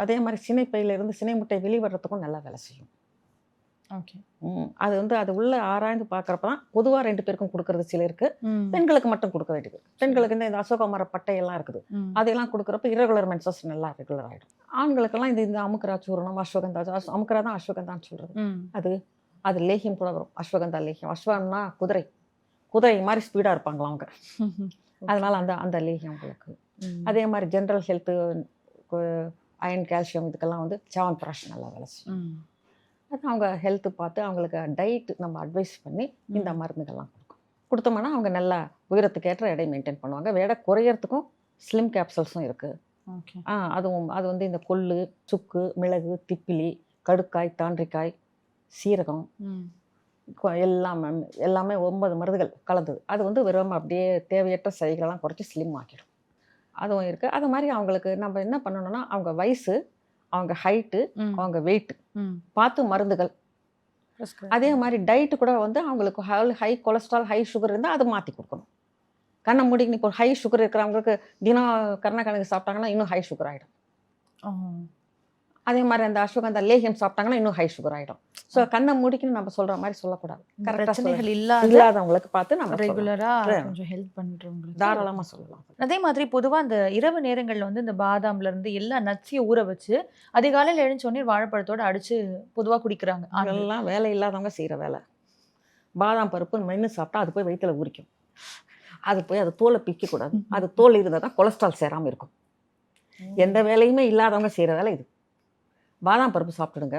அதே மாதிரி சினைப்பையிலிருந்து சினை முட்டை வெளிவரத்துக்கும் நல்லா வேலை செய்யும். ஓகே. அது வந்து அது உள்ள ஆராய்ந்து பார்க்குறப்ப தான் பொதுவாக 2 பேருக்கும் கொடுக்கறது சிலருக்கு, பெண்களுக்கு மட்டும் கொடுக்க வேண்டியது. பெண்களுக்கு இந்த அசோக மர பட்டையெல்லாம் இருக்குது, அதையெல்லாம் கொடுக்குறப்ப இரகுலர் மென்சஸ் நல்லா ரெகுலர் ஆகிடும். ஆண்களுக்கெல்லாம் இந்த அமுக்கரா சூரணம், அஸ்வகந்தா, அமுக்கரா தான் அஸ்வகந்தான்னு சொல்கிறது. அது லேகியம் கூட வரும், அஸ்வகந்தா லேகியம். அஸ்வம்னா குதிரை, குதிரை மாதிரி ஸ்பீடாக இருப்பாங்களா அவங்க, அதனால அந்த லேகியம் உங்களுக்கு. அதே மாதிரி ஜென்ரல் ஹெல்த்து, அயன், கால்சியம் இதுக்கெல்லாம் வந்து சவன்பிராஷ் நல்லா வேலை செய்யும். அது அவங்க ஹெல்த்து பார்த்து அவங்களுக்கு டயட் நம்ம அட்வைஸ் பண்ணி இந்த மருந்துகள்லாம் கொடுத்தோம்னா அவங்க நல்லா உயரத்துக்கு ஏற்ற எடை மெயின்டைன் பண்ணுவாங்க. எடை குறையறதுக்கும் ஸ்லிம் கேப்சல்ஸும் இருக்குது. அது வந்து இந்த கொள்ளு, சுக்கு, மிளகு, திப்பிலி, கடுக்காய், தாண்டிக்காய், சீரகம் எல்லாமே 9 மருந்துகள் கலந்தது. அது வந்து வெறும் அப்படியே தேவையற்ற சைகளெல்லாம் குறைச்சி ஸ்லிம் ஆக்கிடும். அதுவும் இருக்குது. அது மாதிரி அவங்களுக்கு நம்ம என்ன பண்ணணும்னா அவங்க வயசு, அவங்க ஹைட்டு, அவங்க வெயிட் பார்த்து மருந்துகள். அதே மாதிரி டயட்டு கூட வந்து அவங்களுக்கு ஹை கொலஸ்ட்ரால், ஹை சுகர் இருந்தால் அதை மாற்றி கொடுக்கணும். கண்ணை மூடிக்கு இப்போ ஹை சுகர் இருக்கிறவங்களுக்கு தினம் கருணக்கிழங்கு சாப்பிட்டாங்கன்னா இன்னும் ஹை சுகர் ஆகிடும். அதே மாதிரி அந்த அஸ்வகந்தா லேகியம் சாப்பிட்டாங்கன்னா இன்னும் ஹை சுகர் ஆகிடும். ஸோ கண்ணை மூடிக்குன்னு நம்ம சொல்கிற மாதிரி சொல்லக்கூடாது. பிரச்சனைகள் இல்லாதவங்களுக்கு பார்த்து நம்ம ரெகுலராக கொஞ்சம் ஹெல்ப் பண்ணுறவங்களுக்கு தாராளமாக சொல்லலாம். அதே மாதிரி பொதுவாக அந்த இரவு நேரங்களில் வந்து இந்த பாதாம்ல இருந்து எல்லா நட்ஸையும் ஊற வச்சு அதிகாலையில் எழுந்தோடனே வாழைப்பழத்தோட அடிச்சு பொதுவாக குடிக்கிறாங்க. அதெல்லாம் வேலை இல்லாதவங்க செய்கிற வேலை. பாதாம் பருப்பு மென்று சாப்பிட்டா அது போய் வயிற்றுல ஊறிக்கும். அது போய் அது தோலை பிக்கக்கூடாது. அது தோல் இருந்தால் தான் கொலஸ்ட்ரால் சேராமல் இருக்கும். எந்த வேலையுமே இல்லாதவங்க செய்கிற வேலை இது. பாதாம் பருப்பு சாப்பிடுங்க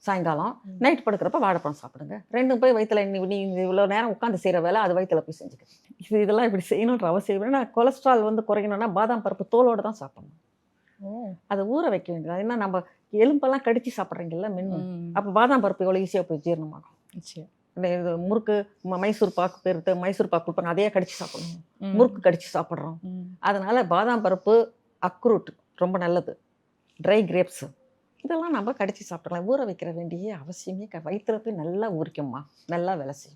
சாயங்காலம், நைட் படுக்கிறப்ப வாழைப்பழம் சாப்பிடுங்க. ரெண்டும் போய் வயிற்றுல நீ இவ்வளோ நேரம் உட்காந்து செய்கிற வேலை அது வயிற்றுல போய் செஞ்சுக்க. இதெல்லாம் இப்படி செய்யணுன்ற அவசியம் இல்லை. கொலஸ்ட்ரால் வந்து குறையணும்னா பாதாம் பருப்பு தோலோடு தான் சாப்பிடணும். அதை ஊற வைக்க வேண்டியது. ஏன்னா நம்ம எலும்பெல்லாம் கடிச்சு சாப்பிட்றீங்கல்ல மென்று, அப்போ பாதாம் பருப்பு எவ்வளோ ஈஸியாக போய் ஜீரணமாகும். இது முறுக்கு, மைசூர் பாக்கு பேருக்கு மைசூர் பாக்கு கொடுப்பாங்க, அதையே கடிச்சு சாப்பிடணும். முறுக்கு கடிச்சு சாப்பிட்றோம். அதனால பாதாம் பருப்பு, அக்ரூட் ரொம்ப நல்லது, ட்ரை கிரேப்ஸ் இதெல்லாம் நம்ம கடிச்சு சாப்பிடலாம். ஊற வைக்கிற வேண்டிய அவசியமே வயிற்றுல போய் நல்லா ஊறிக்கும்மா, நல்லா வேலை செய்யும்.